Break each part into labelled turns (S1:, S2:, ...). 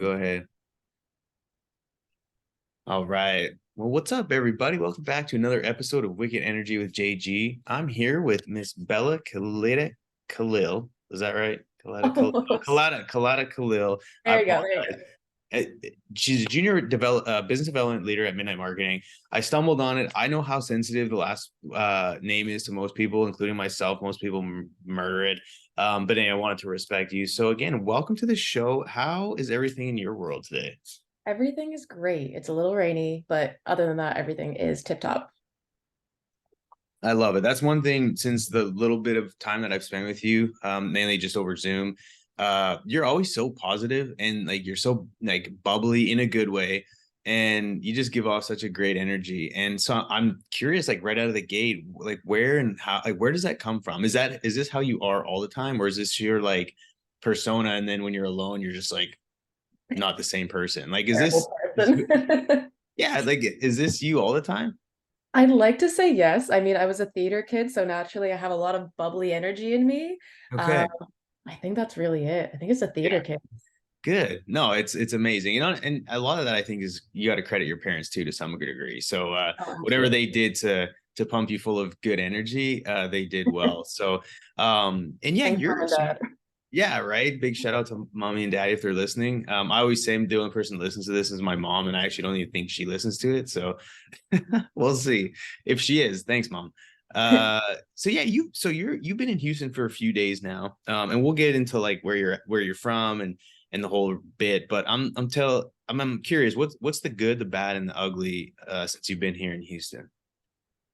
S1: Go ahead. All right. Well, what's up, everybody? Welcome back to another episode of Wicked Energy with JG. I'm here with Miss Bella Khalil. Is that right?
S2: Almost.
S1: Kalada Khalil. I
S2: There you go. There you
S1: apologize.
S2: go.
S1: Uh, She's a junior business development leader at Midnight Marketing. I stumbled on it. I know how sensitive the last name is to most people, including myself. Most people murder it. But anyway, I wanted to respect you. So again, welcome to the show. How is everything in your world today?
S2: Everything is great. It's a little rainy, but other than that, everything is tip top.
S1: I love it. That's one thing since the little bit of time that I've spent with you, mainly just over Zoom. You're always so positive and like you're so like bubbly in a good way, and you just give off such a great energy. And so I'm curious, like right out of the gate, like where and how, like where does that come from? Is this how you are all the time, or is this your like persona, and then when you're alone, you're just like not the same person? Like, is this,
S2: Terrible person.
S1: yeah, like is this you all the time?
S2: I'd like to say yes. I mean, I was a theater kid, so naturally I have a lot of bubbly energy in me. Um,
S1: Okay.
S2: I think that's really it. I think it's a theater
S1: Yeah.
S2: kid.
S1: Good. No, it's amazing. And a lot of that I think is you got to credit your parents too to some degree. So
S2: Oh,
S1: whatever
S2: absolutely.
S1: they did to pump you full of good energy, they did well. So and yeah,
S2: Thanks, mom and dad.
S1: yeah, right. Big shout out to mommy and daddy if they're listening. I always say the only person that listens to this is my mom, and I actually don't even think she listens to it. So we'll see if she is. Thanks, mom. So yeah, you've been in Houston for a few days now, and we'll get into like where you're from and the whole bit. But I'm curious, what's the good, the bad, and the ugly since you've been here in Houston?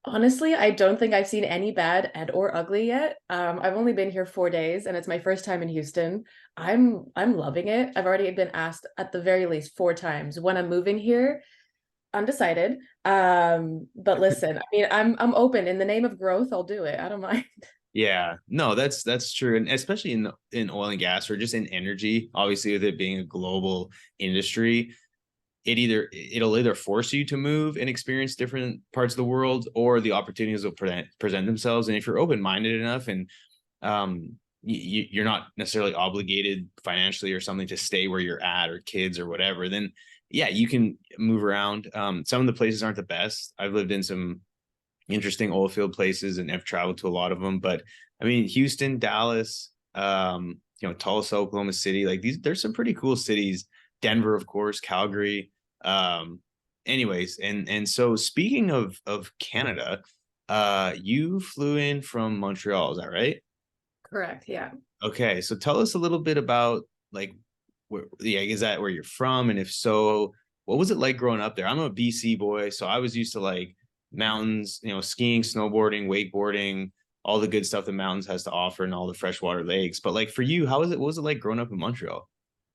S2: Honestly, I don't think I've seen any bad and or ugly yet. I've only been here 4 days and it's my first time in Houston. I'm loving it. I've already been asked at the very least 4 times when I'm moving here. Undecided. But listen, I mean, I'm open. In the name of growth, I'll do it. I don't mind.
S1: Yeah, no, that's true, and especially in oil and gas or just in energy. Obviously, with it being a global industry, it'll either force you to move and experience different parts of the world, or the opportunities will present themselves. And if you're open minded enough, and you're not necessarily obligated financially or something to stay where you're at, or kids or whatever, then yeah, you can move around. Some of the places aren't the best. I've lived in some interesting oil field places and have traveled to a lot of them. But I mean, Houston, Dallas, Tulsa, Oklahoma City, like there's some pretty cool cities. Denver, of course, Calgary. Um, anyways, and so speaking of Canada, you flew in from Montreal, is that right?
S2: Correct. Yeah.
S1: Okay, so tell us a little bit about like yeah, is that where you're from? And if so, what was it like growing up there? I'm a BC boy, so I was used to like mountains, skiing, snowboarding, wakeboarding, all the good stuff the mountains has to offer and all the freshwater lakes. But like for you, how was it? What was it like growing up in Montreal?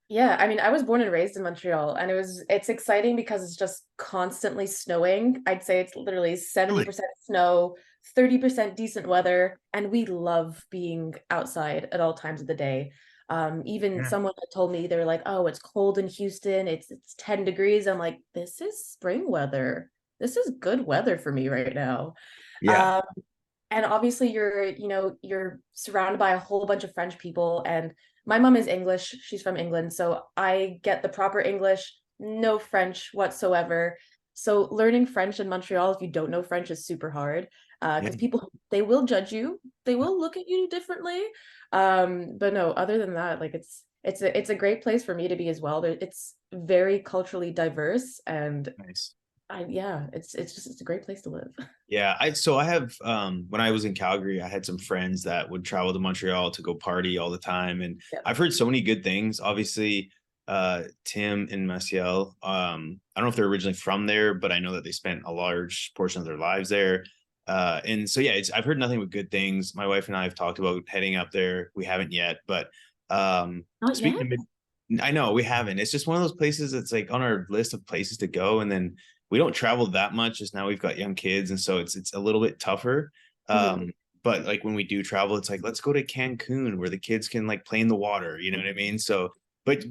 S2: Yeah, I mean, I was born and raised in Montreal, and it's exciting because it's just constantly snowing. I'd say it's literally
S1: Really?
S2: 70% snow, 30% decent weather, and we love being outside at all times of the day. Even
S1: Yeah.
S2: someone had told me they were like, "Oh, it's cold in Houston. It's 10 degrees." I'm like, "This is spring weather. This is good weather for me right now."
S1: Yeah.
S2: Um, and obviously you're surrounded by a whole bunch of French people, and my mom is English, she's from England, so I get the proper English, no French whatsoever. So learning French in Montreal, if you don't know French, is super hard,
S1: Yeah.
S2: because people, they will judge you, they will look at you differently. But no, other than that, like it's a great place for me to be as well. It's very culturally diverse, and
S1: Nice.
S2: yeah, it's a great place to live.
S1: Yeah, I have when I was in Calgary, I had some friends that would travel to Montreal to go party all the time, and
S2: Yeah.
S1: I've heard so many good things. Obviously, Tim and Maciel, I don't know if they're originally from there, but I know that they spent a large portion of their lives there. And so yeah, I've heard nothing but good things. My wife and I have talked about heading up there. We haven't yet, but
S2: Not
S1: speaking
S2: yet.
S1: of I know we haven't. It's just one of those places that's like on our list of places to go, and then we don't travel that much. Just now we've got young kids, and so it's a little bit tougher.
S2: Mhm.
S1: But like when we do travel, it's like let's go to Cancun where the kids can like play in the water. You know what I mean? So, but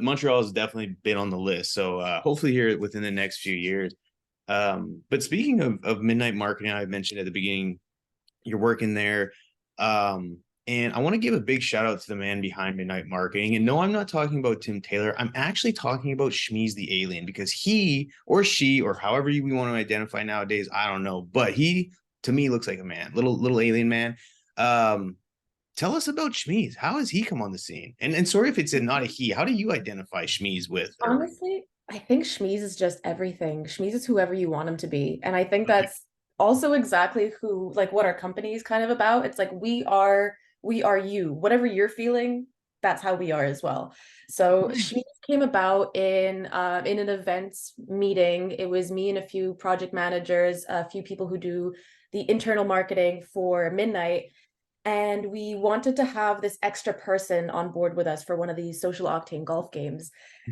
S1: Montreal has definitely been on the list. So hopefully here within the next few years. But speaking of midnight marketing, I mentioned at the beginning you're working there. And I want to give a big shout out to the man behind Midnight Marketing. And no, I'm not talking about Tim Taylor. I'm actually talking about Schmeez the Alien, because he or she, or however we want to identify nowadays, I don't know. But he, to me, looks like a man, little alien man. Um, Tell us about Schmeez. How has he come on the scene? And sorry if it's not a he. How do you identify Schmeez with or
S2: Honestly, I think Schmeez is just everything. Schmeez is whoever you want him to be. And I think that's also exactly who, like, what our company is kind of about. It's like we are you. Whatever you're feeling, that's how we are as well. So Schmeez came about in an events meeting. It was me and a few project managers, a few people who do the internal marketing for Midnight, and we wanted to have this extra person on board with us for one of these social octane golf games.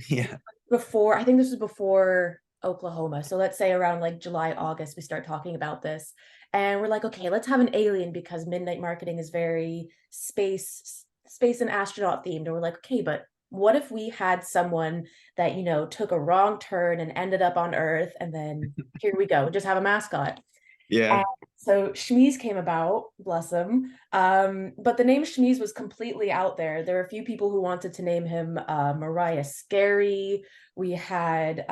S1: yeah.
S2: Before, I think this was before Oklahoma, so let's say around like July, August, we start talking about this, and we're like, okay, let's have an alien, because Midnight Marketing is very space and astronaut themed. And we're like, okay, but what if we had someone that, took a wrong turn and ended up on Earth, and then here we go, just have a mascot.
S1: Yeah.
S2: And so Schmeez came about, bless him. But the name Schmeez was completely out there. There were a few people who wanted to name him Mariah Scary. We had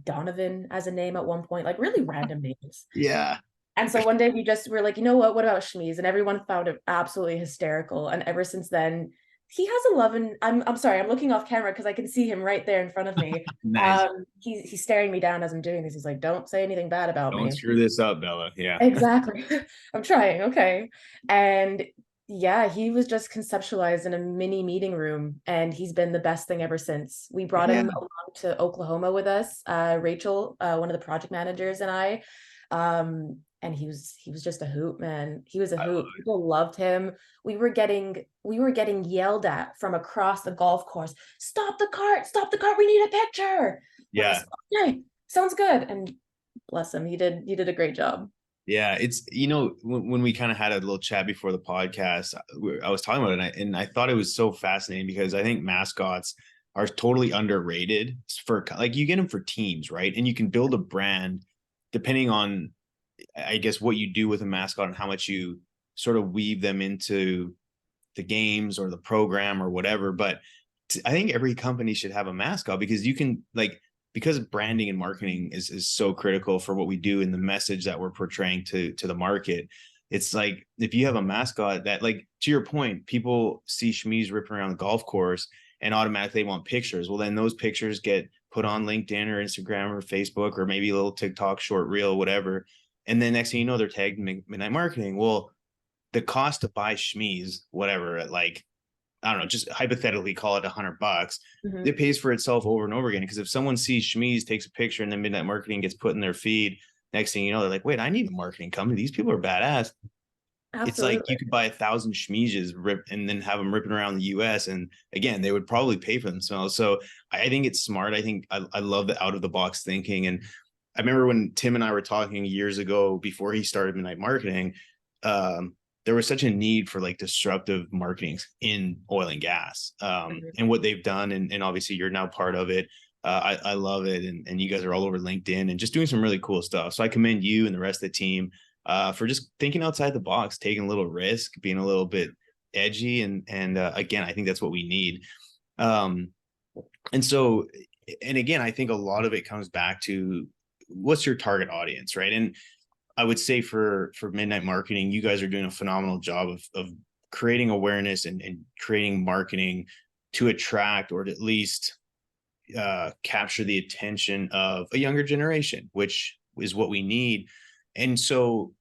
S2: Donovan as a name at one point, like really random names.
S1: Yeah.
S2: And so one day we just were like, you know what about Schmeez? And everyone found it absolutely hysterical. And ever since then, he has a love, and I'm sorry, I'm looking off camera because I can see him right there in front of me.
S1: Nice.
S2: He's staring me down as I'm doing this. He's like, don't say anything bad about
S1: Don't
S2: me.
S1: screw this up, Bella. Yeah.
S2: Exactly. I'm trying. Okay. And yeah, he was just conceptualized in a mini meeting room, and he's been the best thing ever since. We brought
S1: Yeah.
S2: him along to Oklahoma with us, Rachel, one of the project managers, and I. And he was just a hoot, man. He was a
S1: I love
S2: hoot. People loved him. We were getting yelled at from across the golf course. Stop the cart! Stop the cart! We need a picture. We're
S1: Yeah.
S2: just okay. Sounds good. And bless him, he did a great job.
S1: Yeah, it's when we kind of had a little chat before the podcast, I was talking about it, and I thought it was so fascinating because I think mascots are totally underrated for, like, you get them for teams, right? And you can build a brand depending on, I guess, what you do with a mascot and how much you sort of weave them into the games or the program or whatever. But I think every company should have a mascot, because you can, like, because branding and marketing is so critical for what we do and the message that we're portraying to the market. It's like, if you have a mascot that, like, to your point, people see Schmeez ripping around the golf course and automatically want pictures. Well, then those pictures get put on LinkedIn or Instagram or Facebook or maybe a little TikTok short reel, whatever. And then next thing you know, they're tagged Midnight Marketing. Well, the cost to buy Schmeez, whatever, at, like, I don't know, just hypothetically call it $100.
S2: Mhm.
S1: It pays for itself over and over again. Because if someone sees Schmeez, takes a picture, and then Midnight Marketing gets put in their feed, next thing you know, they're like, wait, I need a marketing company. These people are badass. It's like
S2: Absolutely.
S1: you could buy 1,000 Schmeezes rip and then have them ripping around the US. And again, they would probably pay for themselves. So I think it's smart. I think I love the out of the box thinking. And I remember when Tim and I were talking years ago before he started Midnight Marketing, um, there was such a need for, like, disruptive marketing in oil and gas,
S2: Mhm.
S1: and what they've done. And obviously you're now part of it. I love it. And you guys are all over LinkedIn and just doing some really cool stuff. So I commend you and the rest of the team for just thinking outside the box, taking a little risk, being a little bit edgy. And again, I think that's what we need. Um, and so, and again, I think a lot of it comes back to what's your target audience, right? And I would say for Midnight Marketing, you guys are doing a phenomenal job of creating awareness and creating marketing to attract, or to at least capture the attention of a younger generation, which is what we need. And so,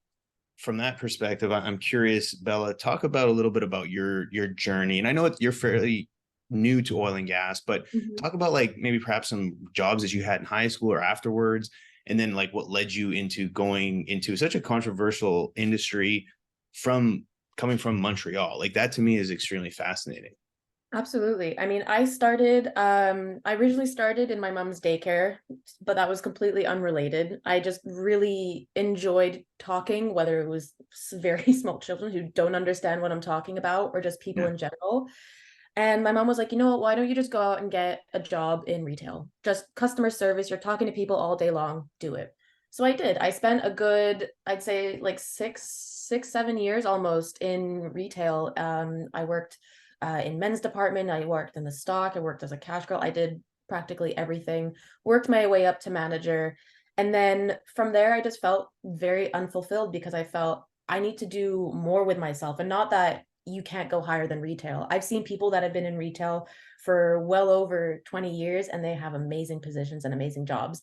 S1: from that perspective, I'm curious, Bella, talk about a little bit about your journey. And I know you're fairly new to oil and gas, but
S2: Mhm.
S1: talk about, like, maybe perhaps some jobs that you had in high school or afterwards, and then, like, what led you into going into such a controversial industry from coming from Montreal. Like, that to me is extremely fascinating.
S2: Absolutely. I mean, I originally started in my mom's daycare, but that was completely unrelated. I just really enjoyed talking, whether it was very small children who don't understand what I'm talking about, or just people
S1: Yeah.
S2: in general. And my mom was like, you know what, why don't you just go out and get a job in retail? Just customer service. You're talking to people all day long. Do it. So I did. I spent a good, I'd say like 7 years almost in retail. I worked in men's department. I worked in the stock. I worked as a cash girl. I did practically everything, worked my way up to manager. And then from there, I just felt very unfulfilled because I felt I need to do more with myself. And not that you can't go higher than retail. I've seen people that have been in retail for well over 20 years and they have amazing positions and amazing jobs.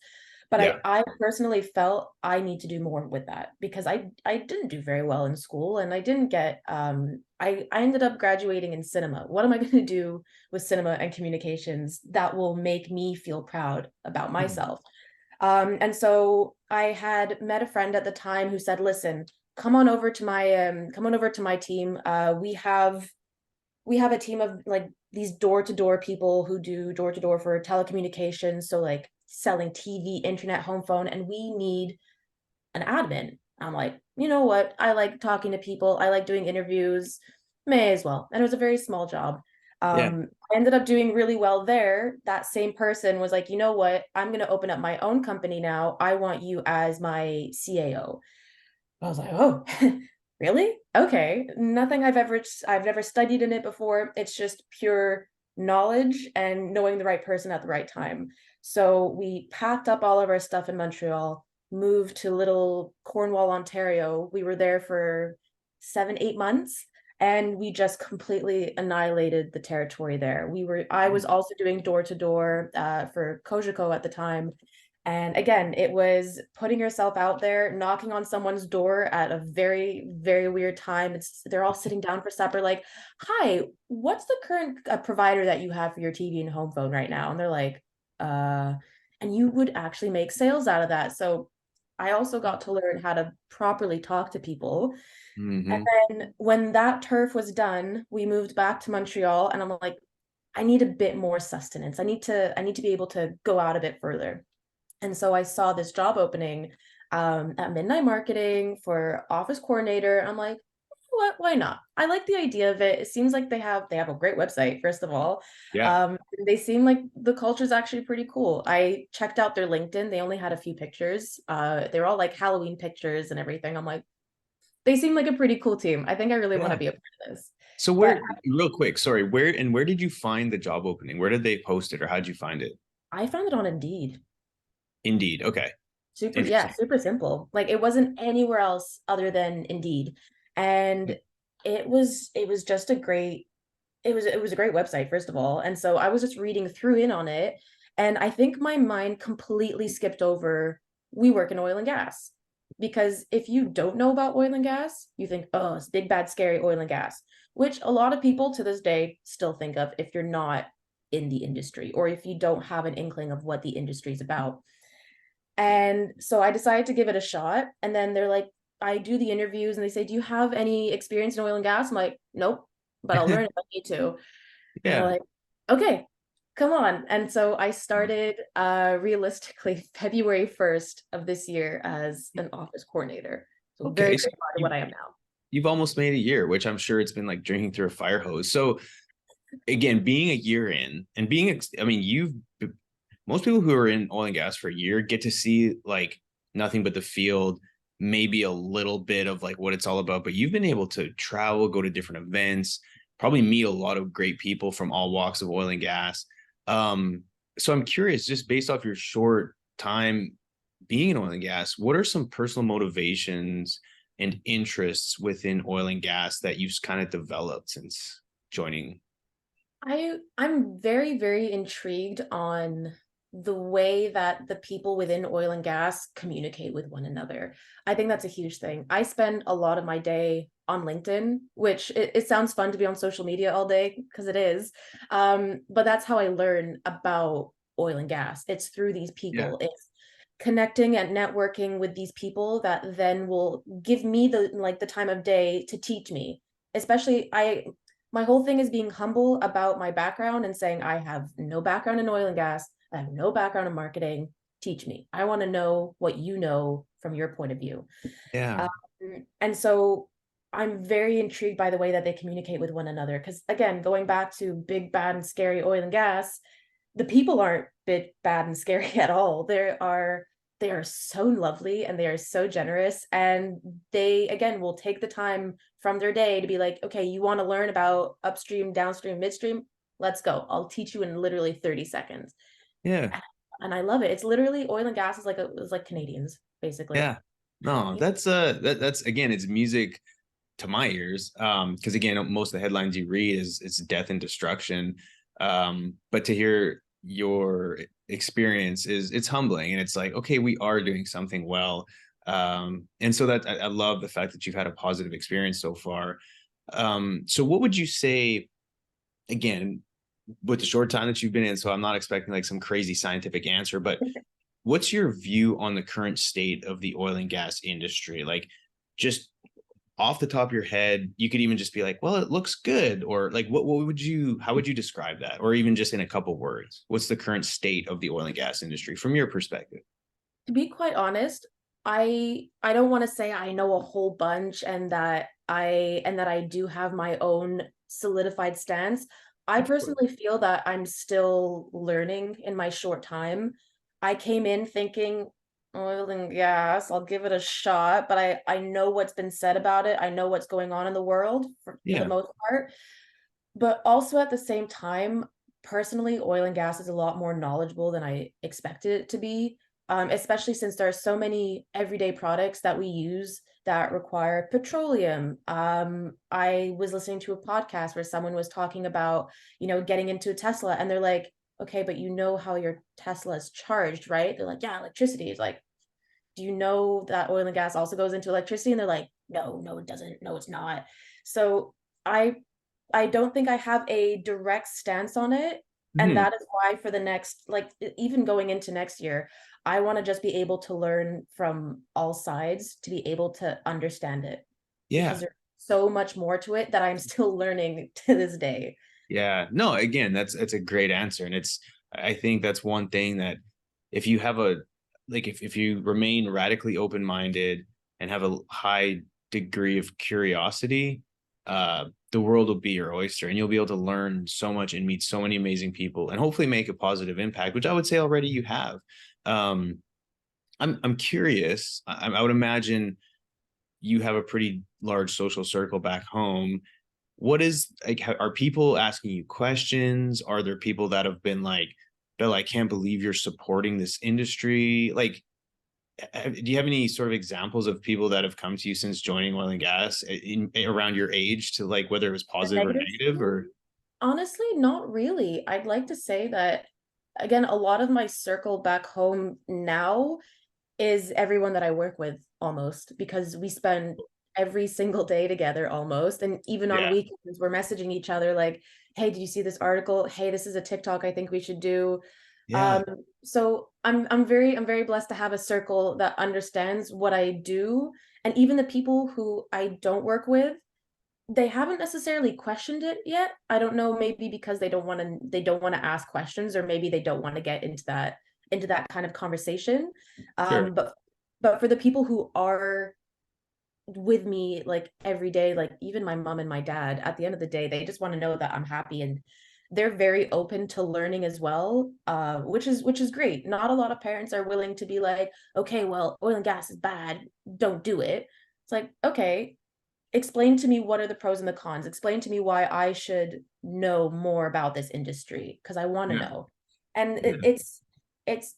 S2: But
S1: Yeah.
S2: I personally felt I need to do more with that because I didn't do very well in school and I didn't get I ended up graduating in cinema. What am I going to do with cinema and communications that will make me feel proud about
S1: Mhm.
S2: myself? And so I had met a friend at the time who said, "Listen, come on over to my team. We have a team of like these door-to-door people who do door-to-door for telecommunications, so like selling TV, internet, home phone, and we need an admin." I'm like, you know what? I like talking to people. I like doing interviews. May as well. And it was a very small job.
S1: Yeah.
S2: I ended up doing really well there. That same person was like, you know what? I'm going to open up my own company now. I want you as my CAO. I was like, oh, really? Okay. Nothing I've never studied in it before. It's just pure knowledge and knowing the right person at the right time. So we packed up all of our stuff in Montreal, moved to little Cornwall, Ontario. We were there for 7, 8 months, and we just completely annihilated the territory there. I was also doing door to door for Cogeco at the time, and again, it was putting yourself out there, knocking on someone's door at a very, very weird time. They're all sitting down for supper, like, "Hi, what's the current provider that you have for your TV and home phone right now?" And they're like, uh, and you would actually make sales out of that. So I also got to learn how to properly talk to people. And
S1: Hmm.
S2: then when that turf was done, we moved back to Montreal, and I'm like, I need a bit more sustenance. I need to be able to go out a bit further. And so I saw this job opening at Midnight Marketing for office coordinator. I'm like, what? Why not? I like the idea of it. It seems like they have a great website, first of all.
S1: Yeah.
S2: They seem like the culture is actually pretty cool. I checked out their LinkedIn. They only had a few pictures. They're all like Halloween pictures and everything. I'm like, they seem like a pretty cool team. I think I really want
S1: Yeah.
S2: to be a part of this.
S1: So
S2: But
S1: real quick, sorry, where did you find the job opening? Where did they post it, or how'd you find it?
S2: I found it on Indeed.
S1: Indeed. Okay.
S2: Super, yeah,
S1: Interesting.
S2: super simple. Like it wasn't anywhere else other than Indeed. And it was just a great it was a great website, first of all. And so I was just reading through in on it, and I think my mind completely skipped over we work in oil and gas. Because if you don't know about oil and gas, you think, oh, it's big bad scary oil and gas, which a lot of people to this day still think of if you're not in the industry or if you don't have an inkling of what the industry is about. And so I decided to give it a shot. And then they're like, I do the interviews and they say, "Do you have any experience in oil and gas?" I'm like, "Nope, but I'll learn if I need to." And they're
S1: Yeah.
S2: like, "Okay, come on." And so I started realistically February 1st of this year as an office coordinator. So very,
S1: Okay. So
S2: very proud of what I am now.
S1: you've almost made a year, which I'm sure it's been like drinking through a fire hose. So again, being a year in and I mean, most people who are in oil and gas for a year get to see like nothing but the field, maybe a little bit of like what it's all about, but you've been able to travel, go to different events, probably meet a lot of great people from all walks of oil and gas. Um, so I'm curious, just based off your short time being in oil and gas, what are some personal motivations and interests within oil and gas that you've kind of developed since joining?
S2: I'm very, very intrigued on the way that the people within oil and gas communicate with one another. I think that's a huge thing. I spend a lot of my day on LinkedIn, which it sounds fun to be on social media all day because it is. But that's how I learn about oil and gas. It's through these
S1: Yeah.
S2: people. It's connecting and networking with these people that then will give me the time of day to teach me. Especially my whole thing is being humble about my background and saying I have no background in oil and gas. I have no background in marketing. Teach me. I want to know what you know from your point of view.
S1: Yeah.
S2: Um, and so I'm very intrigued by the way that they communicate with one another. Because again, going back to big, bad, and scary oil and gas, the people aren't big, bad, and scary at all. they are so lovely and they are so generous, and they again will take the time from their day to be like, okay, you want to learn about upstream, downstream, midstream, let's go, I'll teach you in literally 30 seconds.
S1: Yeah.
S2: And I love it. It's literally oil and gas is like it's like Canadians basically.
S1: Yeah. No, that's that's again, it's music to my ears. Because again, most of the headlines you read is it's death and destruction. But to hear your experience is it's humbling, and it's like, okay, we are doing something well. And so that I love the fact that you've had a positive experience so far. So what would you say again with the short time that you've been in? So I'm not expecting like some crazy scientific answer, but what's your view on the current state of the oil and gas industry? Like, just off the top of your head, you could even just be like, well, it looks good. Or like, what would you, how would you describe that? Or even just in a couple words, what's the current state of the oil and gas industry from your perspective?
S2: To be quite honest, I don't want to say I know a whole bunch and that I do have my own solidified stance. I
S1: Of course.
S2: personally feel that I'm still learning in my short time. I came in thinking oil and gas, I'll give it a shot, but I know what's been said about it. I know what's going on in the world for the
S1: Yeah.
S2: most part. But also at the same time, personally, oil and gas is a lot more knowledgeable than I expected it to be, especially since there are so many everyday products that we use that require petroleum. I was listening to a podcast where someone was talking about, getting into a Tesla, and they're like, okay, but you know how your Tesla is charged, right? They're like, yeah, electricity. Is like, do you know that oil and gas also goes into electricity? And they're like, no, no, it doesn't. No, it's not. So I I don't think I have a direct stance on it. And
S1: Mhm.
S2: that is why for the next, like even going into next year, I want to just be able to learn from all sides to be able to understand it because
S1: Yeah.
S2: there's so much more to it that I'm still learning to this day.
S1: Yeah. No, again, that's a great answer. And it's, I think that's one thing that if you have a, like, if you remain radically open-minded and have a high degree of curiosity, the world will be your oyster, and you'll be able to learn so much and meet so many amazing people and hopefully make a positive impact, which I would say already you have. Um, I'm curious. I would imagine you have a pretty large social circle back home. What is like, are people asking you questions? Are there people that have been like, Bill, I can't believe you're supporting this industry? Like, do you have any sort of examples of people that have come to you since joining oil and gas around your age, to like whether it was
S2: The
S1: positive or
S2: negative
S1: negative
S2: side?
S1: or?
S2: Honestly, not really. I'd like to say that, again, a lot of my circle back home now is everyone that I work with almost because we spend every single day together almost. And even on
S1: Yeah.
S2: weekends, we're messaging each other like, hey, did you see this article? Hey, this is a TikTok I think we should do.
S1: Yeah.
S2: Um, so I'm very blessed to have a circle that understands what I do. And even the people who I don't work with, they haven't necessarily questioned it yet. I don't know, maybe because they don't want to ask questions, or maybe they don't want to get into that kind of conversation.
S1: Sure.
S2: But for the people who are with me like every day, like even my mom and my dad, at the end of the day, they just want to know that I'm happy, and they're very open to learning as well, which is great. Not a lot of parents are willing to be like, okay, well, oil and gas is bad, don't do it. It's like, okay, explain to me what are the pros and the cons. Explain to me why I should know more about this industry because I want to
S1: Yeah.
S2: know. And
S1: Yeah.
S2: it's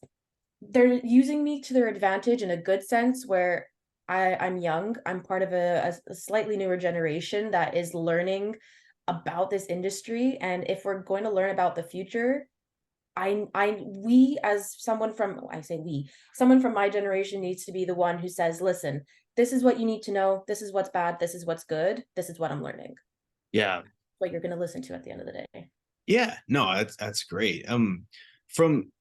S2: they're using me to their advantage in a good sense where I'm young. I'm part of a slightly newer generation that is learning about this industry. And if we're going to learn about the future, we as someone from I say we, someone from my generation needs to be the one who says, listen, this is what you need to know. This is what's bad. This is what's good. This is what I'm learning.
S1: Yeah.
S2: What you're going to listen to at the end of the day.
S1: Yeah, no, that's great. From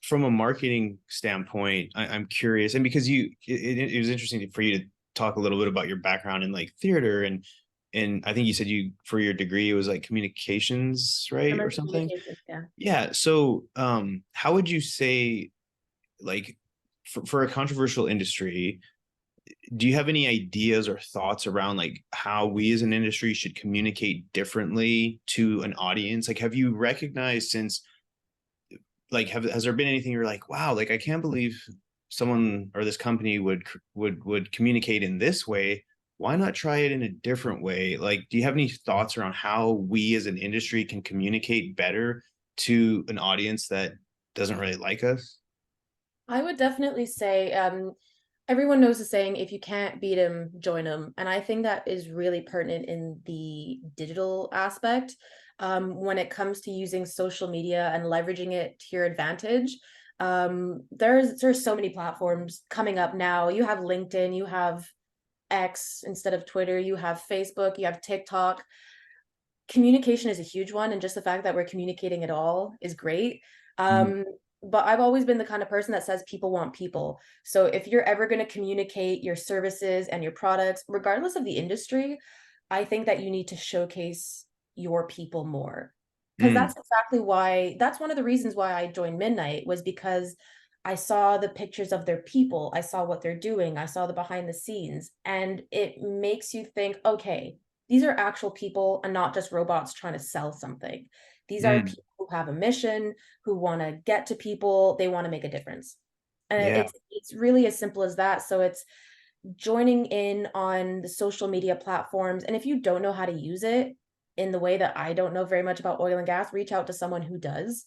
S1: from a marketing standpoint, I'm curious, and because it was interesting for you to talk a little bit about your background in like theater, and I think you said you for your degree it was like communications, right, or
S2: Commercial
S1: something.
S2: communications, yeah.
S1: Yeah. So, how would you say, like, for a controversial industry, do you have any ideas or thoughts around like how we as an industry should communicate differently to an audience? Like, have you recognized since, like, has there been anything you're like, wow, like I can't believe someone or this company would communicate in this way, why not try it in a different way? Like, do you have any thoughts around how we as an industry can communicate better to an audience that doesn't really like us?
S2: I would definitely say everyone knows the saying, if you can't beat them, join them. And I think that is really pertinent in the digital aspect when it comes to using social media and leveraging it to your advantage. There's so many platforms coming up now. You have LinkedIn, you have X instead of Twitter, you have Facebook, you have TikTok. Communication is a huge one, and just the fact that we're communicating at all is great.
S1: Mhm.
S2: Um, but I've always been the kind of person that says people want people. So if you're ever going to communicate your services and your products, regardless of the industry, I think that you need to showcase your people more. Because
S1: Mm,
S2: that's exactly why, that's one of the reasons why I joined Midnight, was because I saw the pictures of their people, I saw what they're doing, I saw the behind the scenes, and it makes you think, okay, these are actual people and not just robots trying to sell something. These are
S1: mm,
S2: people who have a mission, who want to get to people, they want to make a difference. And
S1: yeah,
S2: it's really as simple as that. So it's joining in on the social media platforms. And if you don't know how to use it in the way that I don't know very much about oil and gas, reach out to someone who does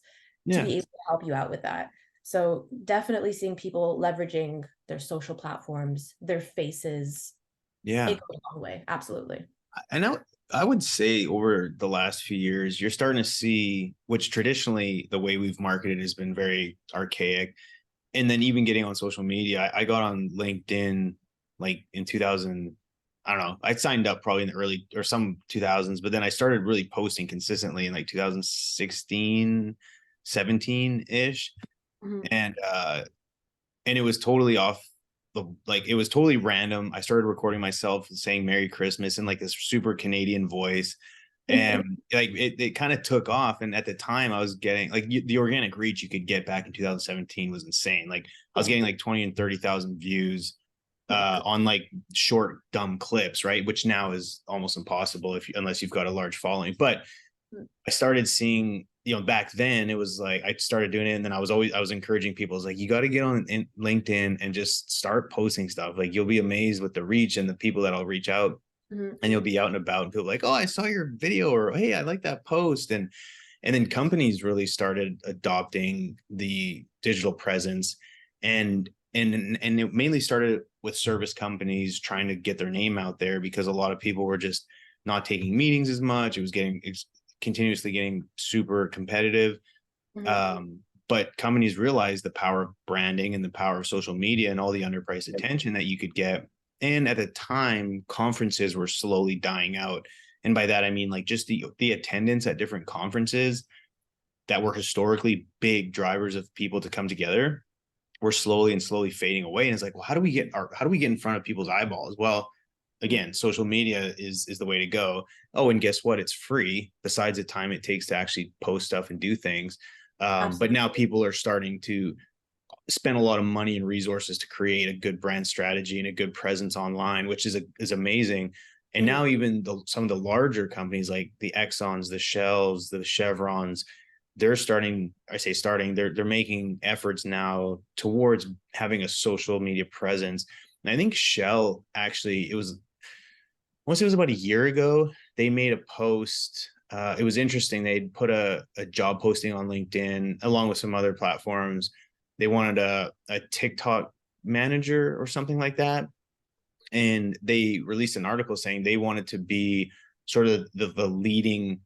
S2: to
S1: yeah,
S2: be able to help you out with that. So definitely seeing people leveraging their social platforms, their faces, it
S1: yeah.
S2: goes a long way. Absolutely.
S1: And I would say over the last few years, you're starting to see, which traditionally the way we've marketed has been very archaic. And then even getting on social media, I got on LinkedIn like in 2000. I don't know. I signed up probably in the early or some 2000s, but then I started really posting consistently in like 2016, 17 ish.
S2: Mhm.
S1: And it was totally off the, like, it was totally random. I started recording myself saying Merry Christmas in like this super Canadian voice. And like it kind of took off. And at the time I was getting like the organic reach you could get back in 2017 was insane. Like I was
S2: Yeah.
S1: getting like 20 and 30,000 views on like short dumb clips, right? Which now is almost impossible if you, unless you've got a large following. But I started seeing, back then it was like I started doing it, and then I was encouraging people. I was like, you got to get on LinkedIn and just start posting stuff. Like you'll be amazed with the reach and the people that'll reach out,
S2: Mhm.
S1: and you'll be out and about, and people like, oh, I saw your video, or hey, I like that post, and then companies really started adopting the digital presence, and it mainly started with service companies trying to get their name out there because a lot of people were just not taking meetings as much. It was getting continuously getting super competitive.
S2: Mhm.
S1: But companies realized the power of branding and the power of social media and all the underpriced attention that you could get. And at the time, conferences were slowly dying out. And by that I mean like just the attendance at different conferences that were historically big drivers of people to come together were slowly and slowly fading away. And it's like, well, how do we get in front of people's eyeballs? Well, again, social media is the way to go. Oh, and guess what? It's free. Besides the time it takes to actually post stuff and do things, but now
S2: Absolutely.
S1: people are starting to spend a lot of money and resources to create a good brand strategy and a good presence online, which is amazing. And
S2: Mhm.
S1: now even some of the larger companies like the Exxons, the Shells, the Chevrons, they're starting. I say starting. They're making efforts now towards having a social media presence. And I think Shell actually, once it was about a year ago, they made a post. It was interesting. They'd put a job posting on LinkedIn along with some other platforms. They wanted a TikTok manager or something like that. And they released an article saying they wanted to be sort of the leading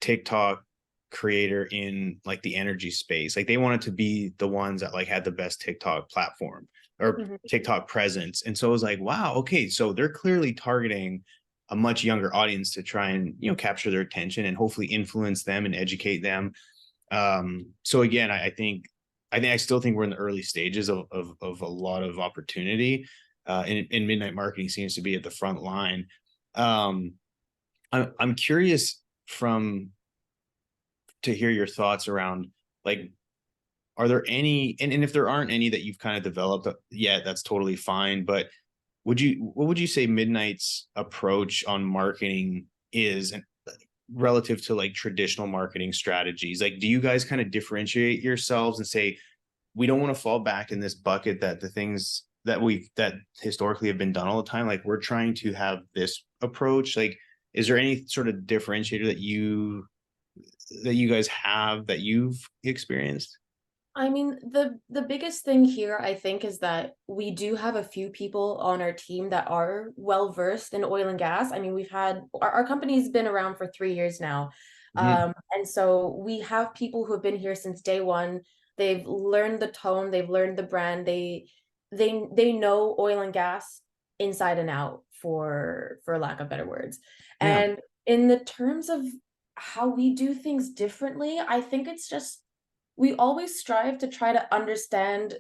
S1: TikTok creator in like the energy space. Like they wanted to be the ones that like had the best TikTok platform or
S2: Mhm.
S1: TikTok presence. And so it was like, wow, okay, so they're clearly targeting a much younger audience to try and capture their attention and hopefully influence them and educate them. So again, I still think we're in the early stages of a lot of opportunity. And midnight marketing seems to be at the front line. Um, I'm curious from to hear your thoughts around like, are there any, and if there aren't any that you've kind of developed yet, that's totally fine. But what would you say Midnight's approach on marketing is, and relative to like traditional marketing strategies? Like, do you guys kind of differentiate yourselves and say, we don't want to fall back in this bucket that the things that historically have been done all the time. Like we're trying to have this approach. Like, is there any sort of differentiator that you guys have that you've experienced?
S2: I mean, the biggest thing here, I think, is that we do have a few people on our team that are well versed in oil and gas. I mean, we've had our company's been around for 3 years now.
S1: Mhm.
S2: And so we have people who have been here since day one. They've learned the tone, they've learned the brand, they know oil and gas inside and out, for lack of better words.
S1: Yeah.
S2: And in the terms of how we do things differently, I think it's just we always strive to try to understand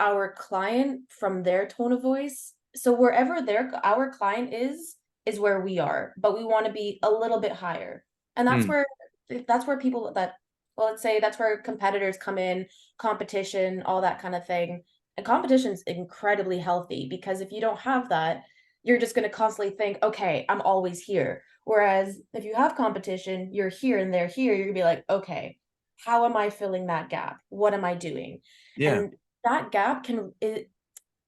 S2: our client from their tone of voice. So wherever our client is where we are, but we want to be a little bit higher. And
S1: Mm.
S2: that's where people that well, let's say that's where competitors come in, competition, all that kind of thing. And competition's incredibly healthy because if you don't have that, you're just going to constantly think, okay, I'm always here. Whereas if you have competition, you're here and they're here, you're gonna be like, okay, how am I filling that gap? What am I doing?
S1: Yeah.
S2: And that gap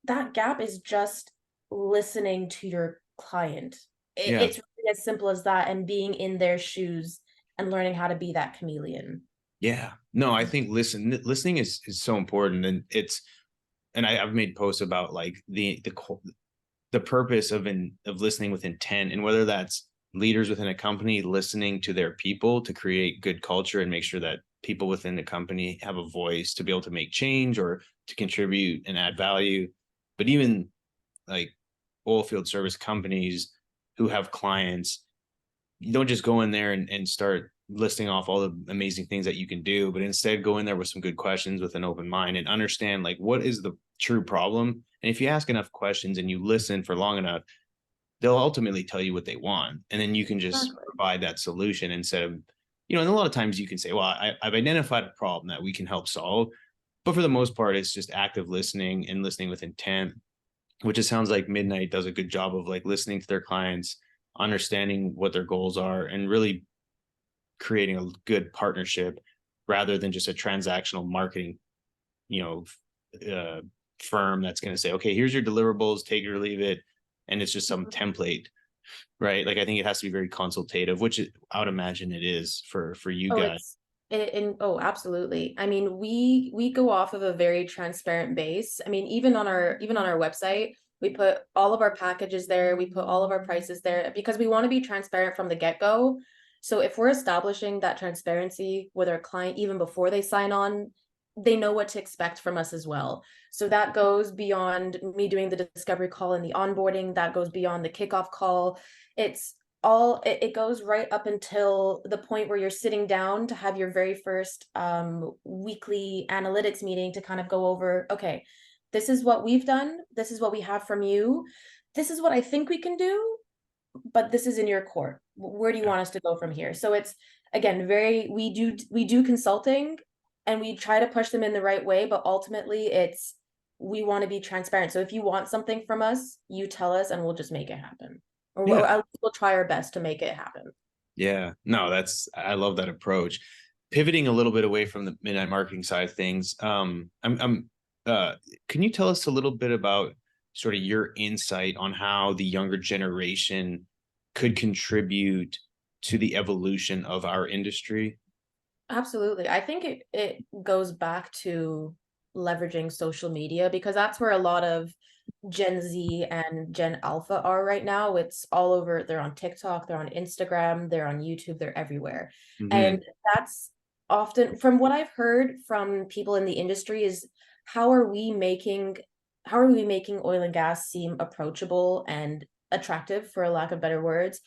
S2: that gap is just listening to your client.
S1: Yeah.
S2: It's really as simple as that, and being in their shoes and learning how to be that chameleon.
S1: Yeah. No, I think listening is so important. And I've made posts about like the purpose of listening with intent, and whether that's leaders within a company listening to their people to create good culture and make sure that people within the company have a voice to be able to make change or to contribute and add value. But even like oil field service companies who have clients, you don't just go in there and start listing off all the amazing things that you can do, but instead go in there with some good questions with an open mind and understand like what is the true problem. And if you ask enough questions and you listen for long enough, they'll ultimately tell you what they want. And then you can just
S2: Exactly.
S1: provide that solution instead of, and a lot of times you can say, well, I've identified a problem that we can help solve. But for the most part, it's just active listening and listening with intent, which it sounds like Midnight does a good job of like listening to their clients, understanding what their goals are, and really creating a good partnership rather than just a transactional marketing, you know, uh, firm that's going to say, okay, here's your deliverables, take it or leave it. And it's just some
S2: Mhm.
S1: template, right? Like I think it has to be very consultative, which I would imagine it is for you
S2: Oh,
S1: guys.
S2: it's in oh, absolutely. I mean, we go off of a very transparent base. I mean, even on our website, we put all of our packages there, we put all of our prices there because we want to be transparent from the get-go. So if we're establishing that transparency with our client even before they sign on, they know what to expect from us as well. So that goes beyond me doing the discovery call and the onboarding, that goes beyond the kickoff call. It's it goes right up until the point where you're sitting down to have your very first weekly analytics meeting to kind of go over, okay, this is what we've done, this is what we have from you, this is what I think we can do, but this is in your court, where do you
S1: Yeah.
S2: want us to go from here? So it's, again, very, we do consulting and we try to push them in the right way, but ultimately it's, we want to be transparent. So if you want something from us, you tell us and we'll just make it happen, or
S1: Yeah.
S2: at least we'll try our best to make it happen.
S1: Yeah. No, I love that approach. Pivoting a little bit away from the midnight marketing side of things. I'm can you tell us a little bit about sort of your insight on how the younger generation could contribute to the evolution of our industry?
S2: Absolutely. I think it goes back to leveraging social media because that's where a lot of Gen Z and Gen Alpha are right now. It's all over. They're on TikTok, they're on Instagram, they're on YouTube, they're everywhere.
S1: Hmm.
S2: And that's often, from what I've heard from people in the industry, is how are we making how are we making oil and gas seem approachable and attractive, for a lack of better words,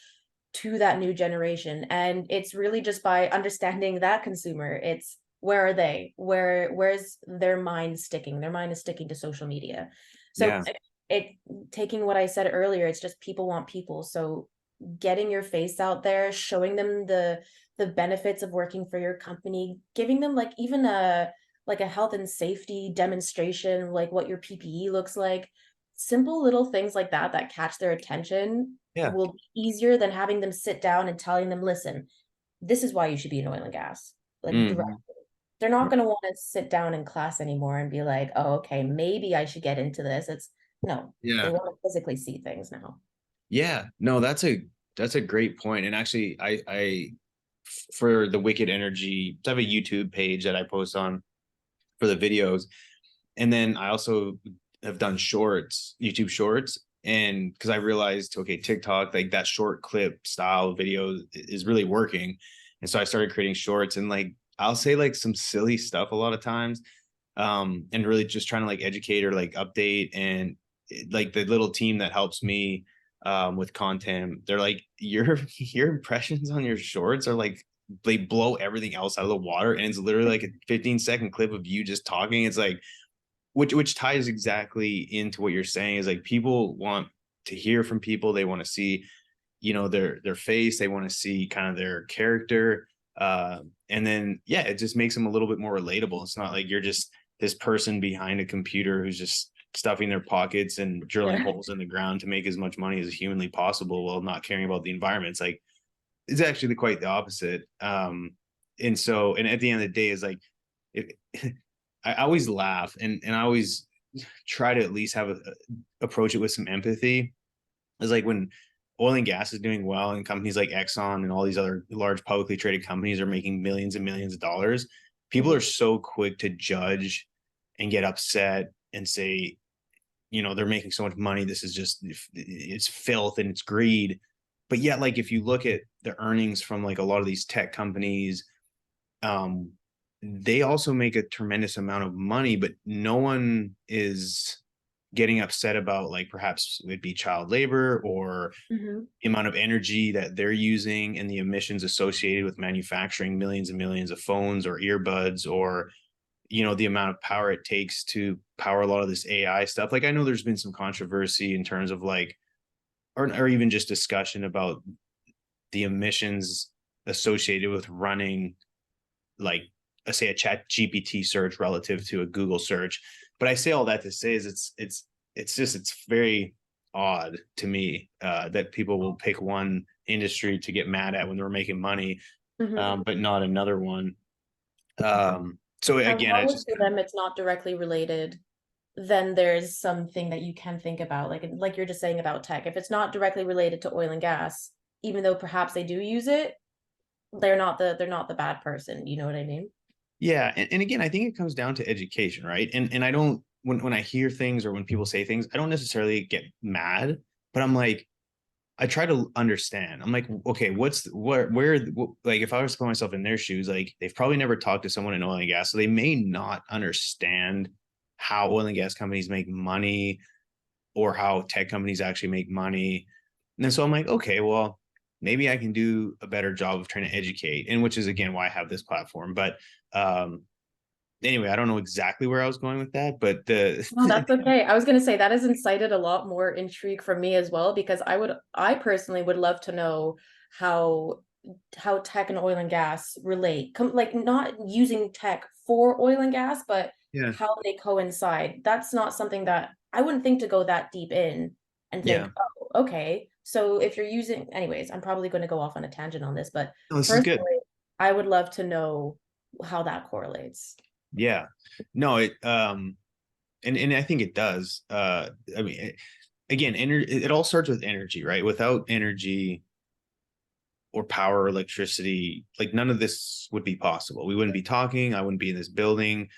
S2: to that new generation. And it's really just by understanding that consumer. It's, where are they? Where's their mind sticking? Their mind is sticking to social media. So
S1: Yeah.
S2: it taking what I said earlier, it's just people want people. So getting your face out there, showing them the benefits of working for your company, giving them like even a health and safety demonstration, like what your PPE looks like. Simple little things like that that catch their attention
S1: Yeah.
S2: will be easier than having them sit down and telling them, listen, this is why you should be in oil and gas. Like direct.
S1: Mhm.
S2: they're not going to want to sit down in class anymore and be like, oh, okay, maybe I should get into this. It's no, they
S1: Yeah.
S2: want to physically see things now.
S1: Yeah. No, that's a great point. And actually for the Wicked Energy, I have a YouTube page that I post on for the videos. And then I also have done shorts, YouTube shorts. And because I realized, okay, TikTok, like that short clip style video is really working. And so I started creating shorts, and like I'll say like some silly stuff a lot of times. And really just trying to like educate or like update. And like the little team that helps me with content, they're like, your impressions on your shorts are like, they blow everything else out of the water. And it's literally like a 15-second clip of you just talking. It's like, which ties exactly into what you're saying, is like people want to hear from people. They want to see, their face. They want to see kind of their character. And then, yeah, it just makes them a little bit more relatable. It's not like you're just this person behind a computer who's just stuffing their pockets and drilling
S2: Yeah.
S1: holes in the ground to make as much money as humanly possible while not caring about the environment. It's like, it's actually quite the opposite. And at the end of the day, is like, it, I always laugh, and I always try to at least approach it with some empathy. It's like when oil and gas is doing well and companies like Exxon and all these other large publicly traded companies are making millions and millions of dollars, people
S2: Mhm.
S1: are so quick to judge and get upset and say, they're making so much money. This is just, it's filth and it's greed. But yet, like, if you look at the earnings from like a lot of these tech companies, um, they also make a tremendous amount of money, but no one is getting upset about, like, perhaps it'd be child labor or
S2: Mhm.
S1: the amount of energy that they're using and the emissions associated with manufacturing millions and millions of phones or earbuds, or the amount of power it takes to power a lot of this AI stuff. Like, I know there's been some controversy in terms of like, or even just discussion about the emissions associated with running, like, let's say a chat GPT search relative to a Google search. But I say all that to say is it's very odd to me that people will pick one industry to get mad at when they're making money,
S2: Mhm.
S1: but not another one. So
S2: As
S1: again, I
S2: long as
S1: just
S2: for them it's not directly related, then there's something that you can think about, like you're just saying about tech. If it's not directly related to oil and gas, even though perhaps they do use it, they're not the bad person. You know what I mean?
S1: yeah, and again, I think it comes down to education, right? And I don't, when I hear things or when people say things, I don't necessarily get mad, but I'm like, I try to understand. I'm like, okay, like, if I was to put myself in their shoes, like, they've probably never talked to someone in oil and gas, so they may not understand how oil and gas companies make money or how tech companies actually make money. And then so I'm like, okay, well, maybe I can do a better job of trying to educate, and which is again why I have this platform. But um, anyway, I don't know exactly where I was going with that, but
S2: No, that's okay. I was gonna say that has incited a lot more intrigue for me as well, because I personally would love to know how how tech and oil and gas relate. Like not using tech for oil and gas, but
S1: yeah,
S2: how they coincide. That's not something that I wouldn't think to go that deep in and
S1: yeah,
S2: think, oh, okay. So if you're using, anyways, I'm probably going to go off on a tangent on this, but
S1: no, this is good.
S2: personally, I would love to know how that correlates.
S1: Yeah, no, and I think it does. I mean, again, it all starts with energy, right? Without energy or power or electricity, like, none of this would be possible. We wouldn't be talking. I wouldn't be in this building.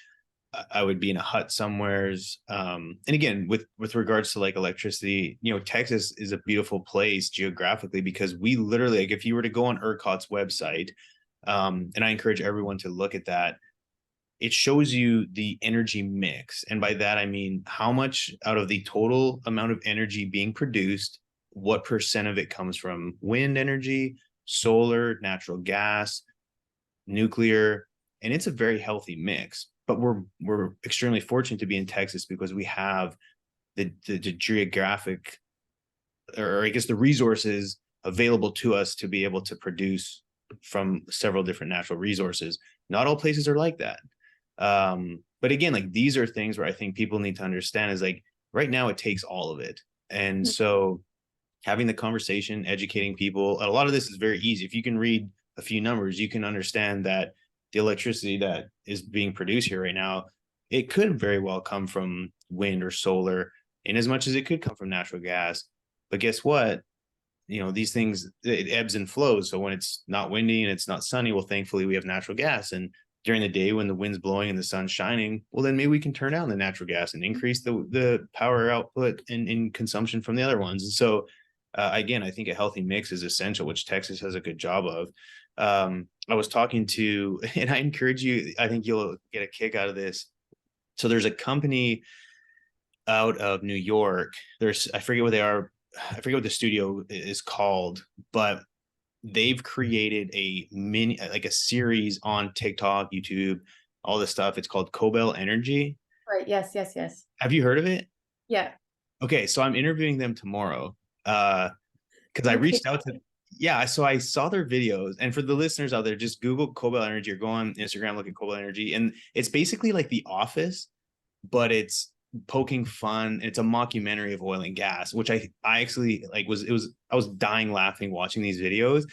S1: I would be in a hut somewheres. And again, with regards to like electricity, Texas is a beautiful place geographically because we literally, like, if you were to go on ERCOT's website, and I encourage everyone to look at that, it shows you the energy mix. And by that, I mean how much out of the total amount of energy being produced, what percent of it comes from wind energy, solar, natural gas, nuclear, and it's a very healthy mix. But we're extremely fortunate to be in Texas because we have the geographic, or I guess the resources available to us to be able to produce from several different natural resources. Not all places are like that. But again, like, these are things where I think people need to understand is like, right now it takes all of it. And so having the conversation, educating people, a lot of this is very easy. If you can read a few numbers, you can understand that the electricity that is being produced here right now, it could very well come from wind or solar, in as much as it could come from natural gas. But guess what? These things, it ebbs and flows. So when it's not windy and it's not sunny, well, thankfully we have natural gas. And during the day when the wind's blowing and the sun's shining, well, then maybe we can turn down the natural gas and increase the power output and consumption from the other ones. And so again, I think a healthy mix is essential, which Texas has a good job of. I was talking to, and I encourage you, I think you'll get a kick out of this. So there's a company out of New York. I forget what they are. I forget what the studio is called, but they've created like a series on TikTok, YouTube, all this stuff. It's called Cobell Energy.
S2: Right. Yes, yes, yes.
S1: Have you heard of it?
S2: Yeah.
S1: Okay, so I'm interviewing them tomorrow. Because I
S2: Okay.
S1: reached out to, yeah, so I saw their videos. And for the listeners out there, just Google Cobell Energy or go on Instagram, look at Cobell Energy. And it's basically like The Office, but it's poking fun. It's a mockumentary of oil and gas, which I actually like I was dying laughing watching these videos.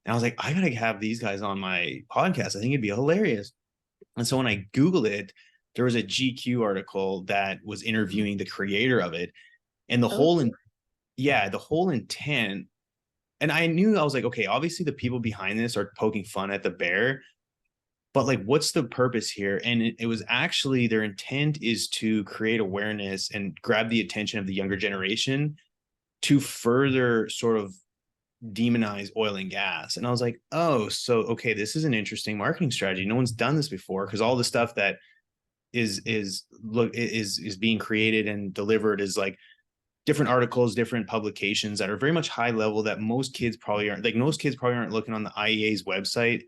S1: And I was like, I gotta have these guys on my podcast. I think it'd be hilarious. And so when I Googled it, there was a GQ article that was interviewing the creator of it. And the whole intent, and I was like, okay, obviously the people behind this are poking fun at the bear, but like, what's the purpose here? And it was actually, their intent is to create awareness and grab the attention of the younger generation to further sort of demonize oil and gas. And I was like, oh, so okay, this is an interesting marketing strategy. No one's done this before, because all the stuff that is being created and delivered is like different articles, different publications that are very much high level, that most kids probably aren't looking on the IEA's website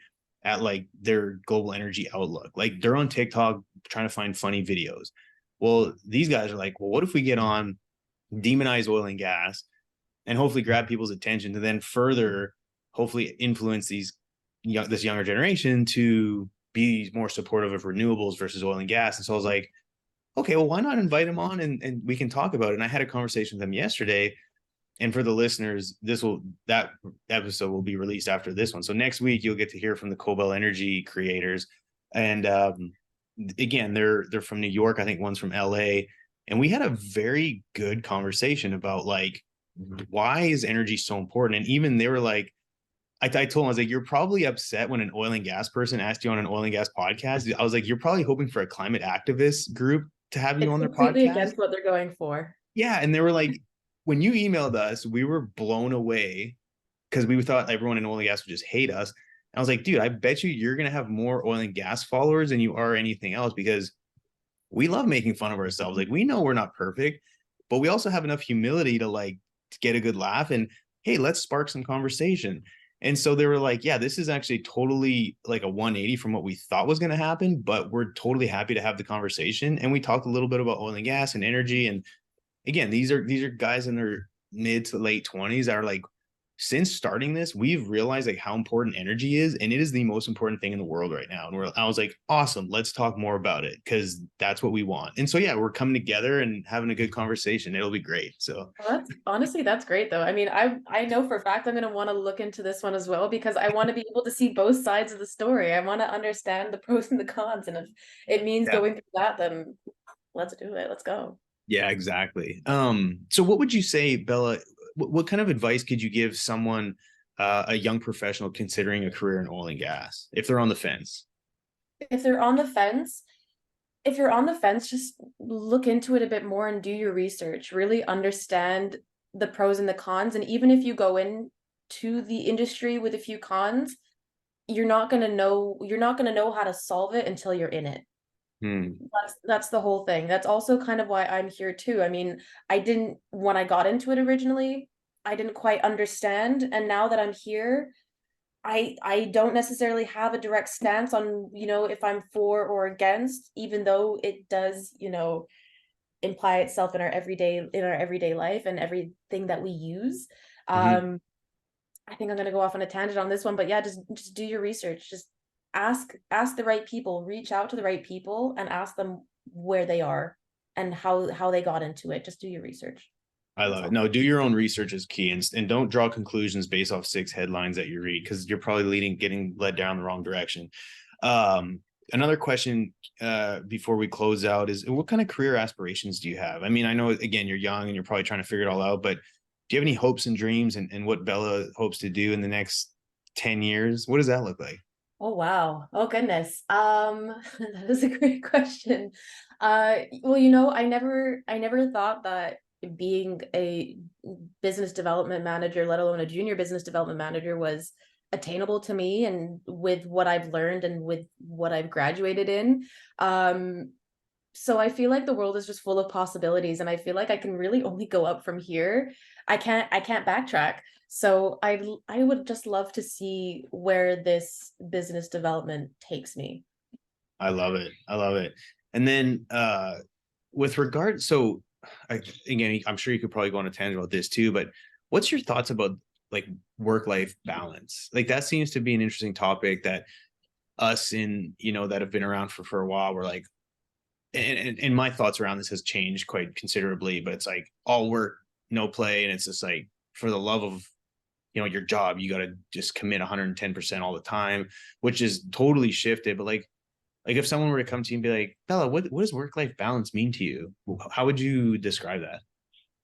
S1: at like their global energy outlook. Like they're on TikTok trying to find funny videos. Well, these guys are like, well, what if we get on, demonize oil and gas, and hopefully grab people's attention to then further hopefully influence this younger generation to be more supportive of renewables versus oil and gas. And so I was like, okay, well, why not invite him on and we can talk about it. And I had a conversation with him yesterday. And for the listeners, that episode will be released after this one. So next week you'll get to hear from the Cobell Energy creators. And again, they're from New York. I think one's from LA. And we had a very good conversation about like, why is energy so important? And even they were like, I told him, I was like, you're probably upset when an oil and gas person asked you on an oil and gas podcast. I was like, you're probably hoping for a climate activist group to have you
S2: It's
S1: on their
S2: completely
S1: podcast.
S2: against what they're going for.
S1: Yeah. And they were like, when you emailed us, we were blown away because we thought everyone in oil and gas would just hate us. And I was like, dude, I bet you're going to have more oil and gas followers than you are anything else, because we love making fun of ourselves. Like, we know we're not perfect, but we also have enough humility to get a good laugh and, hey, let's spark some conversation. And so they were like, yeah, this is actually totally like a 180 from what we thought was going to happen, but we're totally happy to have the conversation. And we talked a little bit about oil and gas and energy. And again, these are guys in their mid to late 20s that are like, since starting this, we've realized like how important energy is, and it is the most important thing in the world right now. And I was like, awesome, let's talk more about it, because that's what we want. And so yeah, we're coming together and having a good conversation. It'll be great. So
S2: That's great though. I mean, I know for a fact I'm going to want to look into this one as well, because I want to be able to see both sides of the story. I want to understand the pros and the cons, and if it means going through that, then let's do it. Let's go.
S1: Yeah, exactly. So what would you say, Bella? What kind of advice could you give someone, a young professional considering a career in oil and gas, if they're on the fence?
S2: If they're on the fence, if you're on the fence, just look into it a bit more and do your research. Really understand the pros and the cons. And even if you go into the industry with a few cons, you're not gonna know how to solve it until you're in it. That's the whole thing. That's also kind of why I'm here too. I mean, when I got into it originally, I didn't quite understand. And now that I'm here, I don't necessarily have a direct stance on, if I'm for or against, even though it does, imply itself in our everyday life and everything that we use.
S1: Mm-hmm.
S2: I think I'm gonna go off on a tangent on this one, but yeah, just do your research. Just ask the right people, reach out to the right people and ask them where they are and how they got into it. Just do your research.
S1: I love it. No, do your own research is key, and don't draw conclusions based off 6 headlines that you read, because you're probably getting led down the wrong direction. Another question before we close out is, what kind of career aspirations do you have? I mean, I know, again, you're young and you're probably trying to figure it all out, but do you have any hopes and dreams, and what Bella hopes to do in the next 10 years? What does that look like?
S2: Oh wow. Oh goodness. That is a great question. Well, I never thought that being a business development manager, let alone a junior business development manager, was attainable to me and with what I've learned and with what I've graduated in. Um, so I feel like the world is just full of possibilities, and I feel like I can really only go up from here. I can't backtrack. So I would just love to see where this business development takes me.
S1: I love it. I love it. And then with regard, so again, I'm sure you could probably go on a tangent about this too, but what's your thoughts about like work-life balance? Like that seems to be an interesting topic that us in, that have been around for a while, we're like, and my thoughts around this has changed quite considerably, but it's like all work, no play. And it's just like, for the love of, your job, you got to just commit 110% all the time, which is totally shifted. But like if someone were to come to you and be like, Bella, what does work-life balance mean to you? How would you describe that?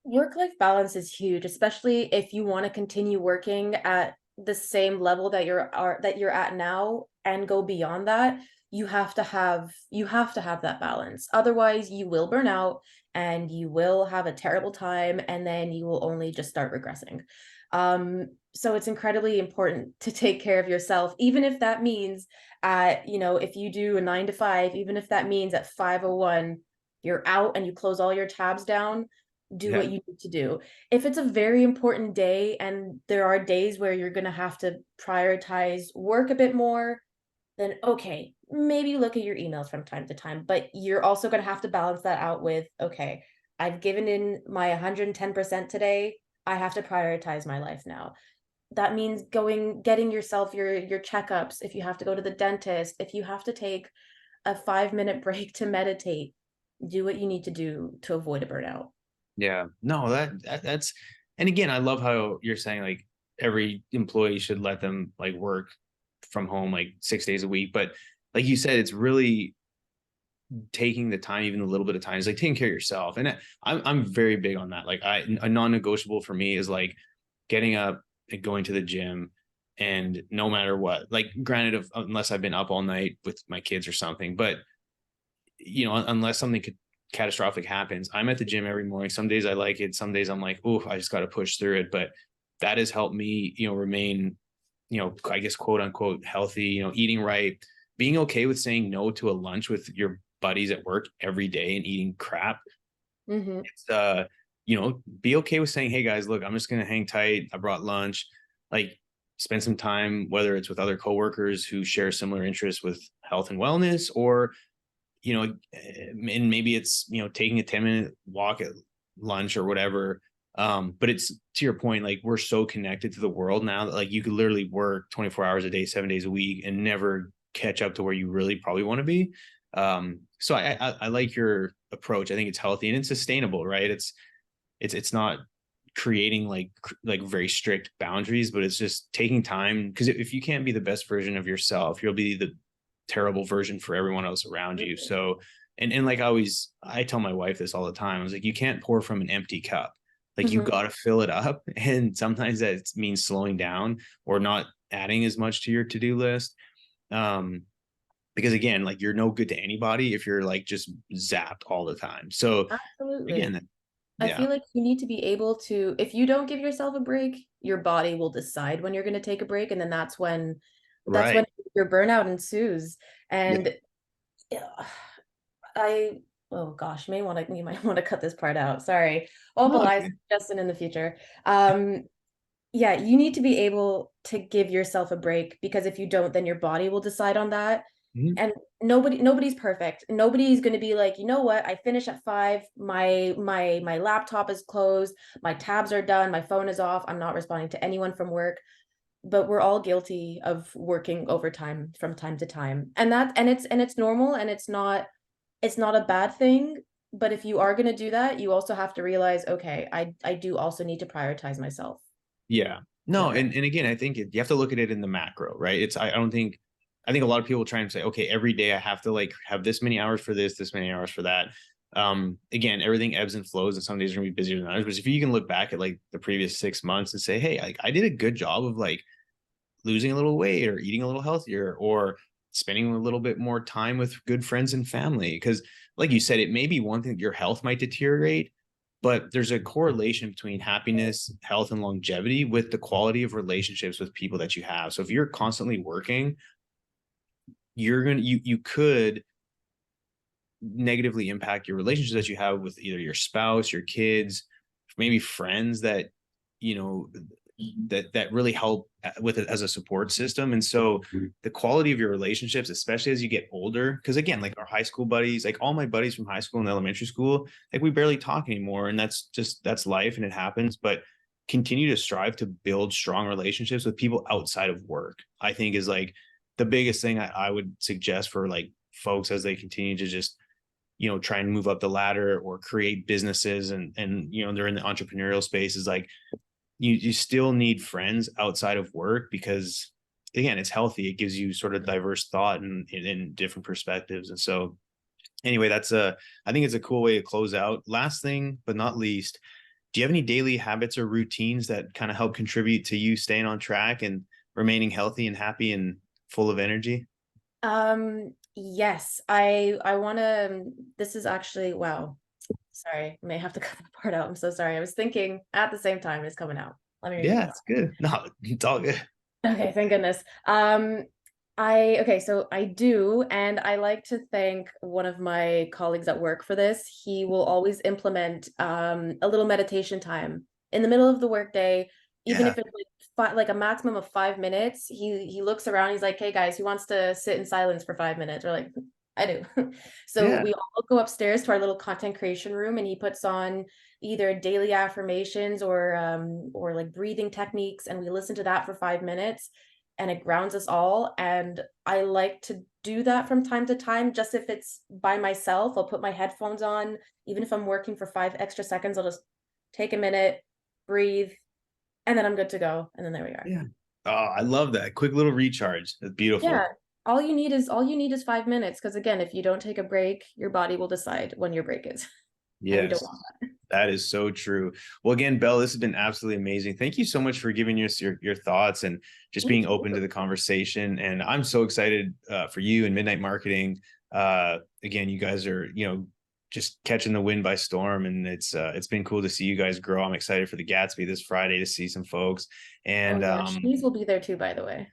S2: Work-life balance is huge, especially if you want to continue working at the same level that you're at now and go beyond that. You have to have that balance. Otherwise, you will burn out and you will have a terrible time, and then you will only just start regressing. So it's incredibly important to take care of yourself, even if that means if you do a 9 to 5, even if that means at 5:01 you're out and you close all your tabs down, do
S1: Yeah.
S2: what you need to do. If it's a very important day and there are days where you're going to have to prioritize work a bit more, then okay, maybe look at your emails from time to time. But you're also going to have to balance that out with, okay, I've given in my 110% today. I have to prioritize my life now. That means getting yourself your checkups. If you have to go to the dentist, if you have to take a 5-minute break to meditate, do what you need to do to avoid a burnout.
S1: Yeah. No, that's, and again, I love how you're saying like every employee should let them like work from home like 6 days a week. But like you said, it's really taking the time, even a little bit of time, is like taking care of yourself. And I'm very big on that. Like a non-negotiable for me is like getting up and going to the gym, and no matter what, like granted, unless I've been up all night with my kids or something, but unless something catastrophic happens, I'm at the gym every morning. Some days I like it. Some days I'm like, oh, I just got to push through it. But that has helped me, remain, I guess, quote unquote, healthy, eating right, being okay with saying no to a lunch with your buddies at work every day and eating crap.
S2: Hmm.
S1: It's, be okay with saying, hey guys, look, I'm just going to hang tight. I brought lunch. Like, spend some time, whether it's with other coworkers who share similar interests with health and wellness, or and maybe it's, taking a 10-minute walk at lunch or whatever. But it's, to your point, like we're so connected to the world now that like you could literally work 24 hours a day, 7 days a week, and never catch up to where you really probably want to be. So I like your approach. I think it's healthy and it's sustainable, right? It's not creating like very strict boundaries, but it's just taking time, because if you can't be the best version of yourself, you'll be the terrible version for everyone else around you. So, and like I tell my wife this all the time. I was like, you can't pour from an empty cup. Like you
S2: Hmm.
S1: got to fill it up. And sometimes that means slowing down or not adding as much to your to-do list. Um, because again, like you're no good to anybody if you're like just zapped all the time. So
S2: Absolutely.
S1: again,
S2: I
S1: yeah,
S2: feel like you need to be able to, if you don't give yourself a break, your body will decide when you're going to take a break. And then that's when
S1: right.
S2: your burnout ensues.
S1: Yeah.
S2: And yeah, I, oh gosh, you might want to cut this part out. Sorry. All the
S1: No,
S2: lies, Justin, in the future. Yeah, you need to be able to give yourself a break, because if you don't, then your body will decide on that.
S1: mhm.
S2: And nobody's perfect. Nobody's going to be like, you know what, I finish at 5, my laptop is closed, my tabs are done, my phone is off, I'm not responding to anyone from work. But we're all guilty of working overtime from time to time, and it's normal, and it's not a bad thing. But if you are going to do that, you also have to realize, okay, I do also need to prioritize myself
S1: Yeah.
S2: in
S1: No,
S2: that way.
S1: and again, I think you have to look at it in the macro, right? I don't think I think a lot of people try and say, okay, every day I have to like have this many hours for this many hours for that. Again, everything ebbs and flows, and some days are gonna be busier than others. But if you can look back at like the previous 6 months and say, hey, like I did a good job of like losing a little weight or eating a little healthier or spending a little bit more time with good friends and family. Because, like you said, it may be one thing, your health might deteriorate, but there's a correlation between happiness, health, and longevity with the quality of relationships with people that you have. So if you're constantly working, you could negatively impact your relationships that you have with either your spouse, your kids, maybe friends that you know that really help with it as a support system. And so the quality of your relationships, especially as you get older, because again, like our high school buddies, like all my buddies from high school and elementary school, like we barely talk anymore, and that's life and it happens. But continue to strive to build strong relationships with people outside of work, I think is like the biggest thing I would suggest for like folks as they continue to just try and move up the ladder or create businesses, and they're in the entrepreneurial space, is like you still need friends outside of work, because again, it's healthy. It gives you sort of diverse thought and in different perspectives. And so anyway, I think it's a cool way to close out. Last thing but not least, do you have any daily habits or routines that kind of help contribute to you staying on track and remaining healthy and happy and full of energy?
S2: Yes, I want to, this is actually, wow. Sorry, I may have to cut that part out. I'm so sorry. I was thinking at the same time it's coming out. Let me repeat
S1: Yeah,
S2: that.
S1: it's good. No, it's all good.
S2: Okay, thank goodness. Okay, so I do, and I like to thank one of my colleagues at work for this. He will always implement a little meditation time in the middle of the workday, even
S1: Yeah,
S2: if it's like a maximum of 5 minutes. He looks around, he's like, "Hey guys, who wants to sit in silence for 5 minutes?" We're like, "I do." So
S1: yeah,
S2: we all go upstairs to our little content creation room, and he puts on either daily affirmations or like breathing techniques, and we listen to that for 5 minutes, and it grounds us all. And I like to do that from time to time, just if it's by myself. I'll put my headphones on, even if I'm working for 5 extra seconds. I'll just take a minute, breathe, and then I'm good to go. And then there we are.
S1: yeah. Oh, I love that. Quick little recharge. That's
S2: Yeah.
S1: beautiful.
S2: All you need is 5 minutes. Because again, if you don't take a break, your body will decide when your break is. And we don't
S1: Yes,
S2: want
S1: that is so true. Well, again, Belle, this has been absolutely amazing. Thank you so much for giving us your thoughts and just
S2: that.
S1: being
S2: Thank
S1: open to
S2: you.
S1: the conversation. And I'm so excited for you and Midnight Marketing. Again, you guys are, just catching the wind by storm, and it's been cool to see you guys grow. I'm excited for the Gatsby this Friday to see some folks.
S2: Oh
S1: And
S2: yeah, Schmeez will be there too, by the way.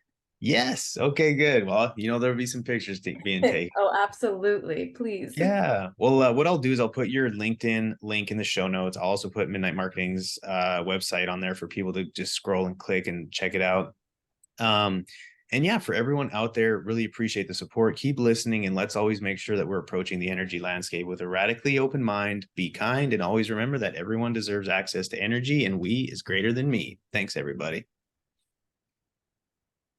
S1: yes, okay, good. Well, there'll be some pictures being taken.
S2: Oh, absolutely. Please.
S1: Yeah. Well, what I'll do is I'll put your LinkedIn link in the show notes. I'll also put Midnight Marketing's website on there for people to just scroll and click and check it out. Um, and yeah, for everyone out there, really appreciate the support. Keep listening, and let's always make sure that we're approaching the energy landscape with a radically open mind. Be kind, and always remember that everyone deserves access to energy, and we is greater than me. Thanks, everybody.